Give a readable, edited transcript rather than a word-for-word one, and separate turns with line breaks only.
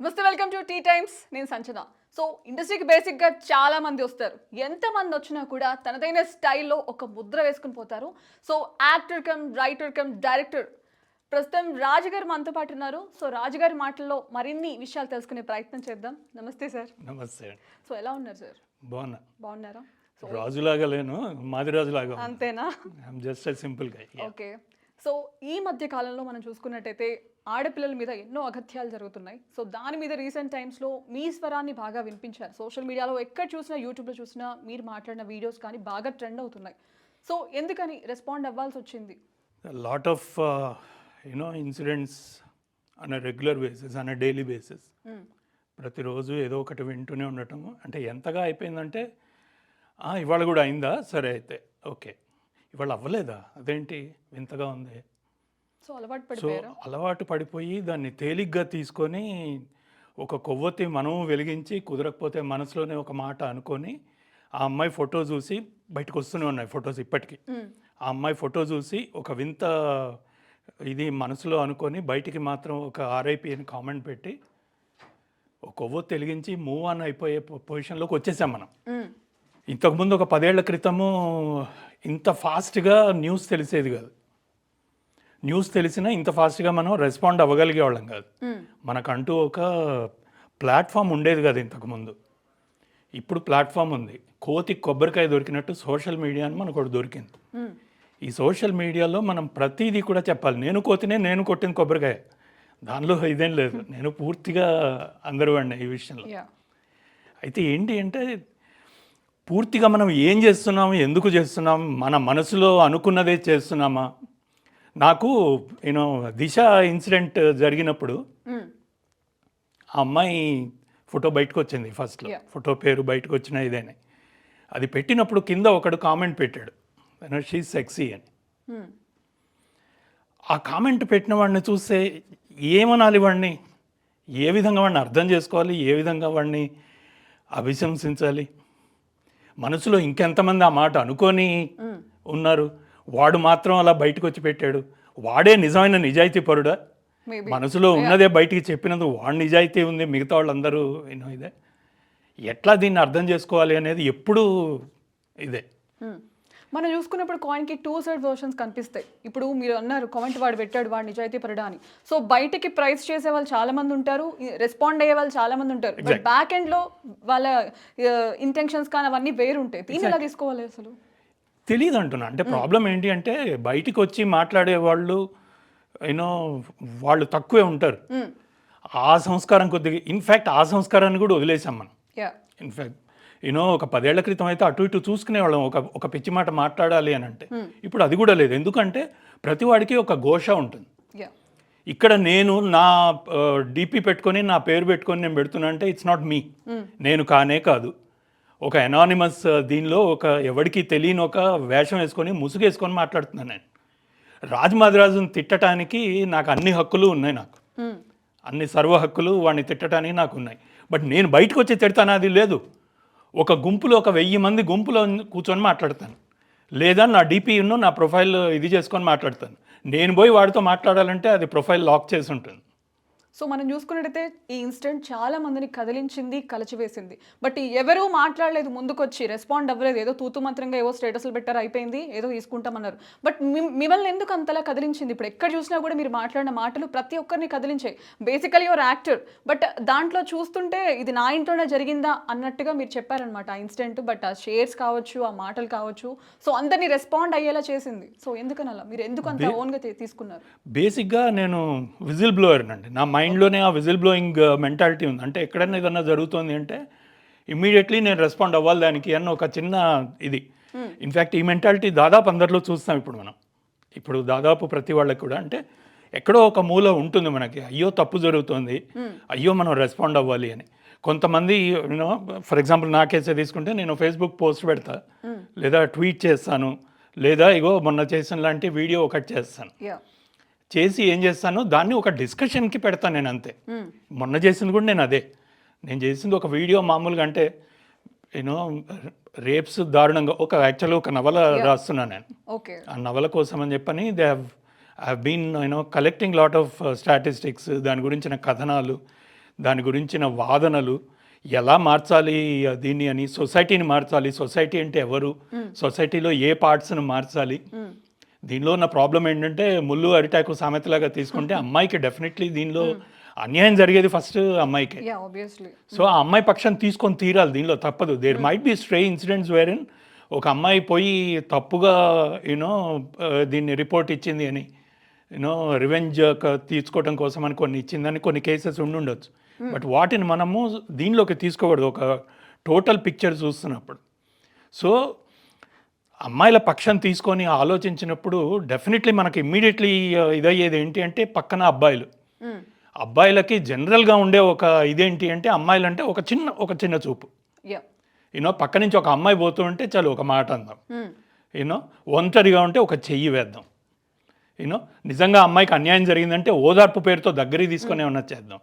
నమస్తే, welcome to tea times. నేను సంచన. So ఇండస్ట్రీకి బేసిక్గా చాలా మంది వస్తారు. ఎంతమంది వచ్చినా కూడా తనదైన స్టైల్లో ఒక ముద్ర వేసుకుని పోతారు. So actor cum writer cum director ప్రస్తుతం రాజుగారు మనతో పాటు ఉన్నారు. సో రాజుగారి మాటల్లో మరిన్ని విషయాలు తెలుసుకునే ప్రయత్నం చేద్దాం. నమస్తే సార్.
నమస్తే.
సో ఎలా ఉన్నారు సార్? బాగున్నారా?
రాజులాగా లేను, మాది రాజులాగా.
అంతేనా?
జస్ట్ సింపుల్ గా.
ఓకే. సో ఈ మధ్య కాలంలో మనం చూసుకున్నట్టయితే ఆడపిల్లల మీద ఎన్నో అగత్యాలు జరుగుతున్నాయి. సో దాని మీద రీసెంట్ టైమ్స్లో మీ స్వరాన్ని బాగా వినిపించారు. సోషల్ మీడియాలో ఎక్కడ చూసినా, యూట్యూబ్లో చూసినా మీరు మాట్లాడిన వీడియోస్ కానీ బాగా ట్రెండ్ అవుతున్నాయి. సో ఎందుకని రెస్పాండ్ అవ్వాల్సి వచ్చింది?
Lot of incidents on a regular basis, on a daily basis. ప్రతిరోజు ఏదో ఒకటి వింటూనే ఉండటం. అంటే ఎంతగా అయిపోయిందంటే ఇవాళ కూడా అయిందా, సరే అయితే ఓకే, ఇవాళ అవ్వలేదా, అదేంటి వింతగా ఉంది.
సో
అలవాటు పడిపోయి దాన్ని తేలిగ్గా తీసుకొని ఒక కొవ్వొత్తి మనం వెలిగించి కుదరకపోతే మనసులోనే ఒక మాట అనుకొని ఆ అమ్మాయి ఫోటో చూసి బయటకు వస్తూనే ఉన్నాయి ఫొటోస్ ఇప్పటికీ. ఆ అమ్మాయి ఫోటో చూసి ఒక వింత ఇది మనసులో అనుకొని బయటికి మాత్రం ఒక ఆర్ఐపి అని కామెంట్ పెట్టి ఒక కొవ్వొత్తి వెలిగించి మూవ్ ఆన్ అయిపోయే పొజిషన్లోకి వచ్చేసాం మనం. ఇంతకుముందు ఒక 10 ఏళ్ల క్రితము ఇంత ఫాస్ట్గా న్యూస్ తెలిసేది కాదు. న్యూస్ తెలిసినా ఇంత ఫాస్ట్గా మనం రెస్పాండ్ అవ్వగలిగే వాళ్ళం కాదు. మనకంటూ ఒక ప్లాట్ఫామ్ ఉండేది కాదు ఇంతకుముందు. ఇప్పుడు ప్లాట్ఫామ్ ఉంది. కోతికి కొబ్బరికాయ దొరికినట్టు సోషల్ మీడియా అని మనకు ఒకటి దొరికింది. ఈ సోషల్ మీడియాలో మనం ప్రతిదీ కూడా చెప్పాలి. నేను కోతినే, నేను కొట్టిన కొబ్బరికాయ, దానిలో ఇదేం లేదు. నేను పూర్తిగా అందరూ వాడిని ఈ విషయంలో. అయితే ఏంటి అంటే పూర్తిగా మనం ఏం చేస్తున్నాము, ఎందుకు చేస్తున్నాం, మన మనసులో అనుకున్నదే చేస్తున్నామా. నాకు దిశ ఇన్సిడెంట్ జరిగినప్పుడు ఆ అమ్మాయి ఫోటో బయటకు వచ్చింది. ఫస్ట్లో ఫోటో పేరు బయటకు వచ్చిన ఇదేనే. అది పెట్టినప్పుడు కింద ఒకడు కామెంట్ పెట్టాడు, షీ సెక్సీ అని. ఆ కామెంట్ పెట్టిన వాడిని చూస్తే ఏమనాలి, వాడిని ఏ విధంగా వాడిని అర్థం చేసుకోవాలి, ఏ విధంగా వాడిని అభిశంసించాలి. మనసులో ఇంకెంతమంది ఆ మాట అనుకొని ఉన్నారు. వాడు మాత్రం అలా బయటకు వచ్చి పెట్టాడు. వాడే నిజమైన నిజాయితీ పరుడా? మనసులో ఉన్నదే బయటికి చెప్పినందుకు వాడు నిజాయితీ ఉంది, మిగతా వాళ్ళందరూ ఇదే. ఎట్లా దీన్ని అర్థం చేసుకోవాలి అనేది ఎప్పుడు ఇదే.
మనం చూసుకున్నప్పుడు కాయిన్కి 2 సైడ్ వర్షన్స్ కనిపిస్తాయి. ఇప్పుడు మీరు అన్నారు కామెంట్ వాడు పెట్టాడు, వాడు నిజాయితీ పరుడా అని. సో బయటకి ప్రైస్ చేసే వాళ్ళు చాలా మంది ఉంటారు, రెస్పాండ్ అయ్యే వాళ్ళు చాలా మంది ఉంటారు. బట్ బ్యాక్ ఎండ్లో వాళ్ళ ఇంటెన్షన్స్ కానీ అవన్నీ వేరుంటాయి. దీన్ని ఎలా తీసుకోవాలి అసలు
తెలియదు అంటున్నా. అంటే ప్రాబ్లం ఏంటి అంటే బయటికి వచ్చి మాట్లాడే వాళ్ళు వాళ్ళు తక్కువే ఉంటారు. ఆ సంస్కారం కొద్దిగా, ఇన్ఫ్యాక్ట్ ఆ సంస్కారాన్ని కూడా వదిలేసాం మనం. ఇన్ఫ్యాక్ట్ ఒక 10 ఏళ్ల క్రితం అయితే అటు ఇటు చూసుకునేవాళ్ళం. ఒక పిచ్చి మాట మాట్లాడాలి అని అంటే ఇప్పుడు అది కూడా లేదు. ఎందుకంటే ప్రతి వాడికి ఒక ఘోష ఉంటుంది. ఇక్కడ నేను నా డిపి పెట్టుకొని నా పేరు పెట్టుకొని నేను పెడుతున్నా అంటే ఇట్స్ నాట్ మీ, నేను కానే కాదు. ఒక ఎనానిమస్ దీనిలో ఒక ఎవరికి తెలియని ఒక వేషం వేసుకొని ముసుగేసుకొని మాట్లాడుతున్నాను నేను. రాజమాదిరాజును తిట్టడానికి నాకు అన్ని హక్కులు ఉన్నాయి. నాకు అన్ని సర్వ హక్కులు వాడిని తిట్టడానికి నాకు ఉన్నాయి. బట్ నేను బయటకు వచ్చి తిడతాను అది లేదు. ఒక గుంపులో ఒక 1000 మంది గుంపులో కూర్చొని మాట్లాడతాను, లేదా నా డిపిను నా ప్రొఫైల్ ఇది చేసుకొని మాట్లాడతాను. నేను పోయి వాడితో మాట్లాడాలంటే అది ప్రొఫైల్ లాక్ చేసి ఉంటుంది.
సో మనం చూసుకున్నట్టయితే ఈ ఇన్సిడెంట్ చాలా మందిని కదిలించింది, కలచివేసింది. బట్ ఎవరూ మాట్లాడలేదు, ముందుకొచ్చి రెస్పాండ్ అవ్వలేదు. ఏదో తూతు మంత్రంగా ఏవో స్టేటస్లు పెట్టారు, అయిపోయింది, ఏదో తీసుకుంటామన్నారు. బట్ మిమ్మల్ని ఎందుకు అంతలా కదిలించింది? ఇప్పుడు ఎక్కడ చూసినా కూడా మీరు మాట్లాడిన మాటలు ప్రతి ఒక్కరిని కదిలించాయి. బేసికలీ యువర్ యాక్టర్, బట్ దాంట్లో చూస్తుంటే ఇది నా ఇంట్లోనే జరిగిందా అన్నట్టుగా మీరు చెప్పారనమాట ఆ ఇన్సిడెంట్. బట్ ఆ షేర్స్ కావచ్చు, ఆ మాటలు కావచ్చు, సో అందరినీ రెస్పాండ్ అయ్యేలా చేసింది. సో ఎందుకని అలా మీరు ఎందుకు అంత ఓన్గా తీసుకున్నారు?
బేసిక్గా నేను విజిల్ బ్లోయర్ అండి. నా మైండ్లోనే ఆ విజిల్ బ్లోయింగ్ మెంటాలిటీ ఉంది. అంటే ఎక్కడైనా ఏదన్నా జరుగుతుంది అంటే ఇమ్మీడియట్లీ నేను రెస్పాండ్ అవ్వాలి దానికి అన్న ఒక చిన్న ఇది. ఇన్ఫ్యాక్ట్ ఈ మెంటాలిటీ దాదాపు అందరిలో చూస్తాం ఇప్పుడు మనం. ఇప్పుడు దాదాపు ప్రతి వాళ్ళకి కూడా అంటే ఎక్కడో ఒక మూల ఉంటుంది మనకి, అయ్యో తప్పు జరుగుతుంది, అయ్యో మనం రెస్పాండ్ అవ్వాలి అని. కొంతమంది ఫర్ ఎగ్జాంపుల్ నా కేసే తీసుకుంటే నేను ఫేస్బుక్ పోస్ట్ పెడతా, లేదా ట్వీట్ చేస్తాను, లేదా ఇగో మొన్న చేసిన లాంటి వీడియో ఒకటి చేస్తాను. చేసి ఏం చేస్తాను, దాన్ని ఒక డిస్కషన్కి పెడతాను నేను, అంతే. మొన్న చేసింది కూడా నేను అదే. నేను చేసింది ఒక వీడియో మామూలుగా, అంటే రేప్స్ దారుణంగా యాక్చువల్గా ఒక నవల రాస్తున్నాను నేను. ఆ నవల కోసం అని చెప్పని I've been collecting lot of statistics, దాని గురించిన కథనాలు, దాని గురించిన వాదనలు, ఎలా మార్చాలి దీన్ని అని, సొసైటీని మార్చాలి, సొసైటీ అంటే ఎవరు, సొసైటీలో ఏ పార్ట్స్ని మార్చాలి. దీనిలో ఉన్న ప్రాబ్లం ఏంటంటే ముళ్ళు అరిటాకు సామెతలాగా తీసుకుంటే అమ్మాయికి డెఫినెట్లీ దీనిలో అన్యాయం జరిగేది ఫస్ట్ అమ్మాయికే.
Yeah obviously.
సో ఆ అమ్మాయి పక్షం తీసుకొని తీరాలి, దీనిలో తప్పదు. There might be stray incidents where in ఒక అమ్మాయి పోయి తప్పుగా యూనో దీన్ని రిపోర్ట్ ఇచ్చింది అని, యూనో రివెంజ్ తీసుకోవడం కోసం అని కొన్ని ఇచ్చిందని కొన్ని కేసెస్ ఉండుండొచ్చు. బట్ వాటిని మనము దీనిలోకి తీసుకోకూడదు ఒక టోటల్ పిక్చర్ చూస్తున్నప్పుడు. సో అమ్మాయిల పక్షం తీసుకొని ఆలోచించినప్పుడు డెఫినెట్లీ మనకి ఇమ్మీడియట్లీ ఇదయ్యేది ఏంటి అంటే పక్కన అబ్బాయిలు. అబ్బాయిలకి జనరల్గా ఉండే ఒక ఇదేంటి అంటే అమ్మాయిలంటే ఒక చిన్న చూపు.
యా.
యూనో పక్క నుంచి ఒక అమ్మాయి పోతూ ఉంటే చాలు ఒక మాట అందాం. యూనో ఒంటరిగా ఉంటే ఒక చెయ్యి వేద్దాం. యూనో నిజంగా అమ్మాయికి అన్యాయం జరిగిందంటే ఓదార్పు పేరుతో దగ్గరికి తీసుకొని ఏమన్నా చేద్దాం.